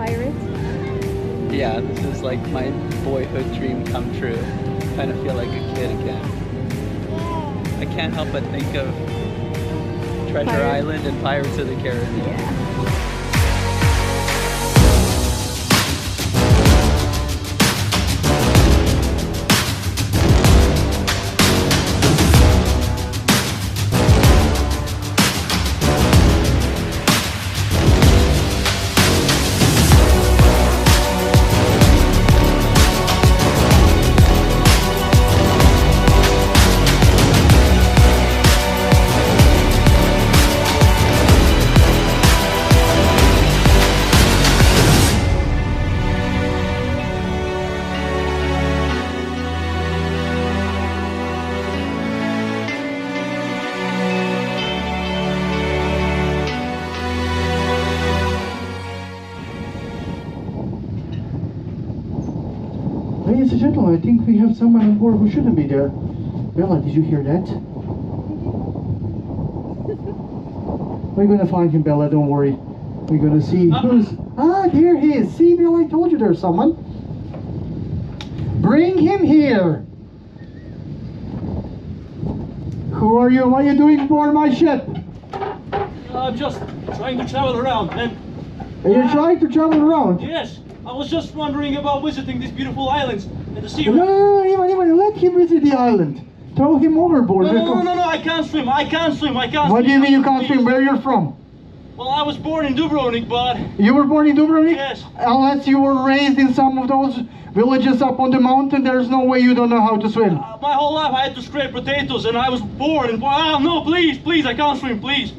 pirate? Yeah, this is like my boyhood dream come true. Kind of feel like a kid again. I can't help but think of Treasure Island and Pirates of the Caribbean. Yeah. Ladies and gentlemen, I think we have someone on board who shouldn't be there. Bella, did you hear that? We're gonna find him, Bella, don't worry. We're gonna see who's... Ah, there he is! See, Bella, I told you there's someone. Bring him here! Who are you? What are you doing aboard my ship? I'm just trying to travel around, and... You're trying to travel around? Yes, I was just wondering about visiting these beautiful islands and the sea. No, Ivan, let him visit the island. Throw him overboard. No, I can't swim, I can't swim. What do you mean you can't swim? Where you're from? Well, I was born in Dubrovnik, but... You were born in Dubrovnik? Yes. Unless you were raised in some of those villages up on the mountain, there's no way you don't know how to swim. My whole life I had to scrape potatoes, and I was born and... no, please, I can't swim, please.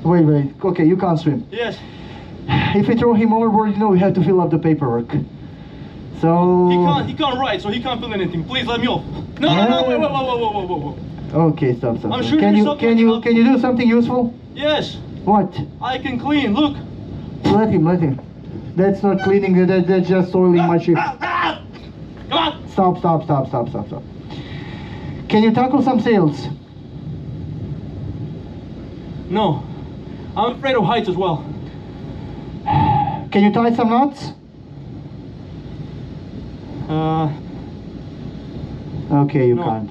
Wait, okay, you can't swim. Yes. If we throw him overboard, you know we have to fill up the paperwork. So... He can't write, so he can't fill anything. Please let me off. No, wait, whoa. Okay, stop. I'm sure Can there's you do something useful? Yes. What? I can clean, look. Let him. That's not cleaning, that's just soiling my ship. Come on. Stop. Can you tackle some sails? No. I'm afraid of heights as well. Can you tie some knots? Okay, you can't.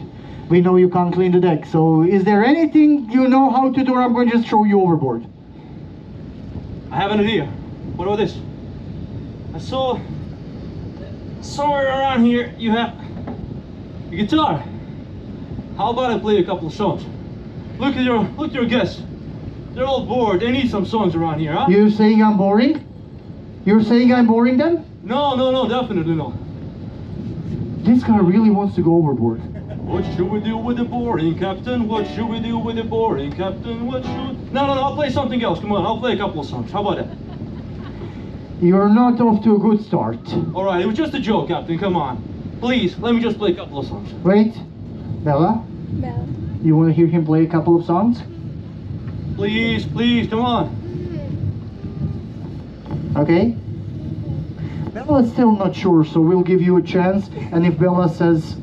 We know you can't clean the deck, so is there anything you know how to do, or I'm going to just throw you overboard? I have an idea. What about this? I saw somewhere around here you have a guitar. How about I play a couple of songs? Look at your guests. They're all bored. They need some songs around here, huh? You're saying I'm boring? You're saying I'm boring then? No, definitely not. This guy really wants to go overboard. What should we do with the boring captain? What should we do with the boring captain? No, I'll play something else. Come on, I'll play a couple of songs. How about that? You're not off to a good start. Alright, it was just a joke, Captain. Come on. Please, let me just play a couple of songs. Wait, Bella? Bella. You want to hear him play a couple of songs? Please, come on. Okay. Bella's still not sure, so we'll give you a chance. And if Bella says,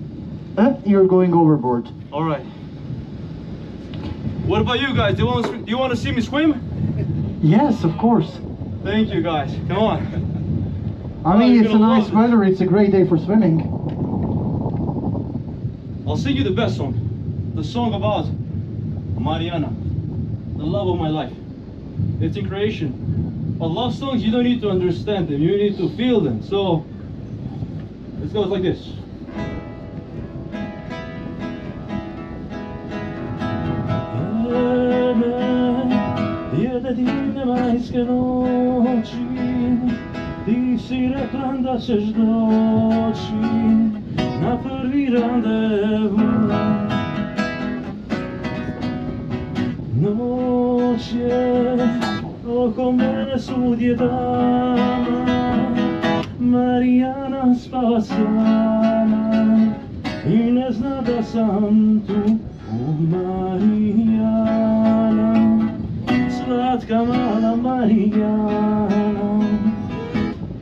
you're going overboard. All right. What about you guys? Do you want to see me swim? Yes, of course. Thank you, guys. Come on. I mean, it's a nice weather. It's a great day for swimming. I'll sing you the best song. The song about Mariana, the love of my life. It's in Croatian. But love songs, you don't need to understand them. You need to feel them. So, it goes like this. Jedine majske noći, ti si rekla da ćeš doći na prvi randevu. Noć je oko mene svudje dama, Marijana spava sama i ne zna da sam tu. O Marijana, slatka mala Marijana,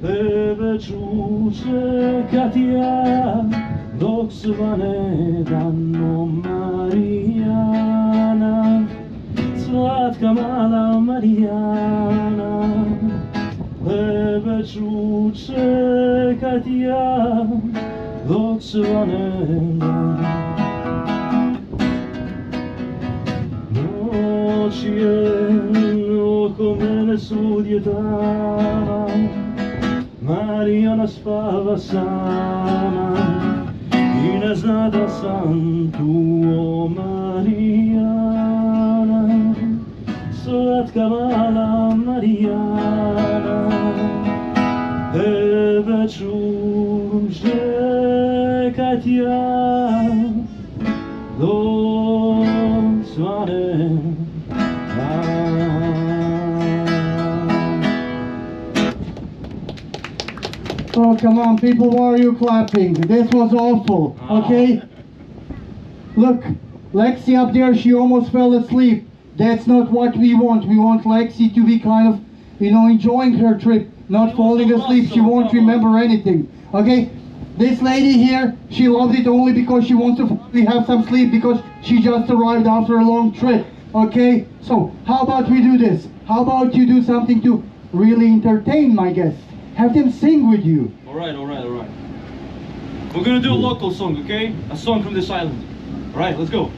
tebe ću čekati ja dok svane dan. O Marijana, slatka mala Marijana, tebe ću čekati ja dok svane dan. Noć je oko mene svudje dana, Marijana spava sama i ne zna da sam tu, o Marijana, slatka mala Marijana, tebe ću čekat ja dok svane dan. Oh, come on, people, why are you clapping? This was awful, okay? Look, Lexi up there, she almost fell asleep. That's not what we want. We want Lexi to be kind of, you know, enjoying her trip, not falling asleep. She won't remember anything, okay? This lady here, she loved it only because she wants to finally have some sleep because she just arrived after a long trip, okay? So, how about we do this? How about you do something to really entertain my guests? Have them sing with you. Alright. We're gonna do a local song, okay? A song from this island. Alright, let's go.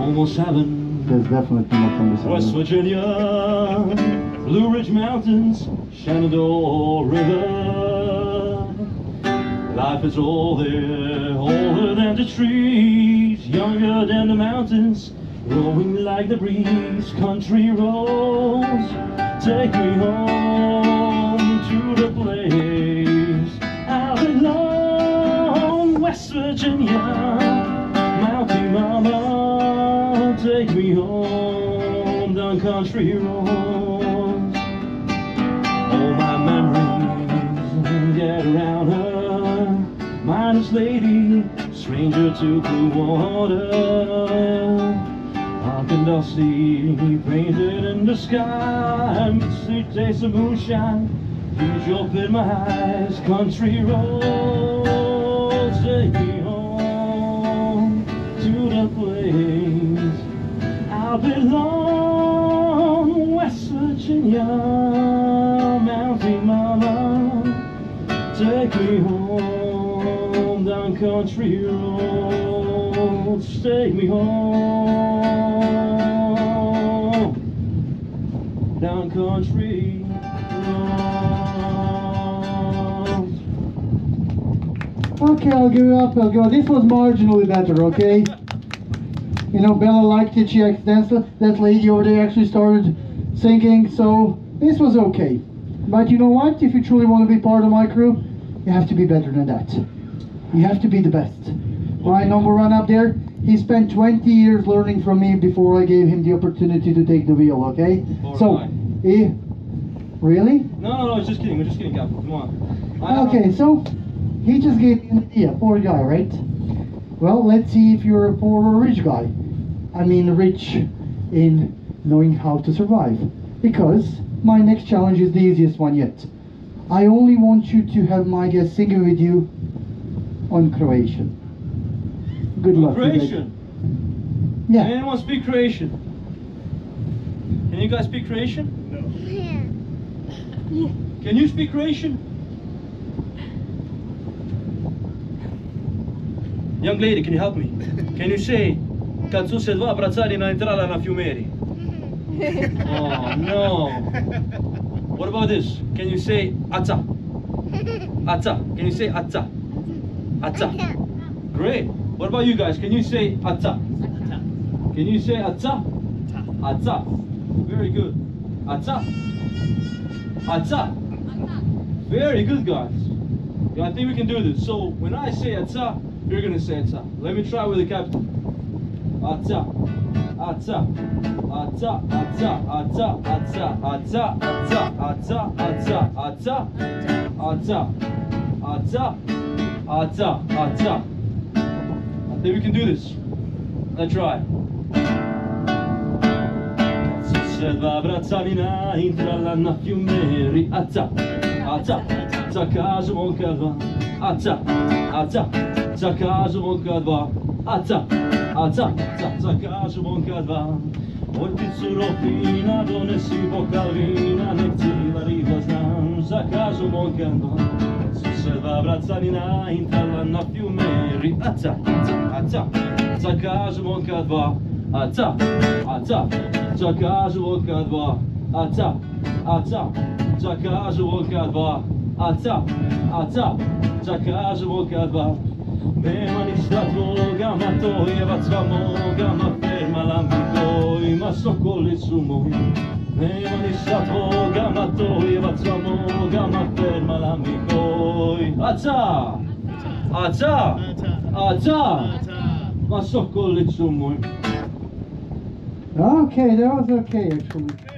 Almost heaven. There's definitely not from this West island. Virginia, Blue Ridge Mountains, Shenandoah River. Life is all there, older than the trees, younger than the mountains, growing like the breeze. Country roads, take me home to the place I belong. West Virginia, Mountain Mama, take me home down country roads. All my memories get around her, minus lady, stranger to blue water. Dark and dusty, painted in the sky, sweet taste of moonshine, huge up in my eyes. Country roads, take me home to the place I belong. West Virginia, Mountain Mama, take me home down country roads. Take me home down country roads. Okay, I'll give it up, I'll give it up. This was marginally better, okay? You know, Bella liked it, she accidentally, that lady over there actually started singing, so this was okay. But you know what? If you truly want to be part of my crew, you have to be better than that. You have to be the best. My number one up there, he spent 20 years learning from me before I gave him the opportunity to take the wheel, okay? Really? No, just kidding. We're just kidding, Captain. Come on. Okay, so he just gave me an idea. Poor guy, right? Well, let's see if you're a poor or rich guy. I mean, rich in knowing how to survive. Because my next challenge is the easiest one yet. I only want you to have my guest singing with you on Croatian. Good luck. Croatian? Yeah. Can anyone speak Croatian? Can you guys speak Croatian? No. Can you speak Croatian? Young lady, can you help me? Can you say, kad su se dva bracarina entrala na fjumeri? Oh no. What about this? Can you say aca? Aca. Can you say aca? Aca. Great. What about you guys? Can you say aca? Can you say aca? Aca. Very good. Aca. Aca. Very good, guys. Yeah, I think we can do this. So when I say aca, you're gonna say aca. Let me try with the captain. Aca. Aca. Aca. Aca. Aca. Aca. Aca. Aca. Aca. Aca. Aca. Aca. Aca. Aca. Aca. I think we can do this. Let's try. Se dva bracarina intrala na fjumeri, aca, aca, aca kažu oka dva, aca, aca, aca kažu oka dva, aca, aca, aca kažu oka dva. Ojcicu Rofina donesi bokal vina, nek ti zakažu mokan dva. Su se dva bracanina intala na fjumeri. Aca, aca, aca, zakažu mokan dva. Aca, aca, zakažu mokan dva. Aca, aca, zakažu mokan dva. Aca, aca, zakažu mokan dva. Nema ništa tvoga, ma to je vacka moga, ma fermala mi goj, ma sokolicu moj. Nema ništa tvoga, ma to je vacka moga, ma fermala mi goj. Aca, aca, aca, ma sokolicu moj. Okay, that was okay actually.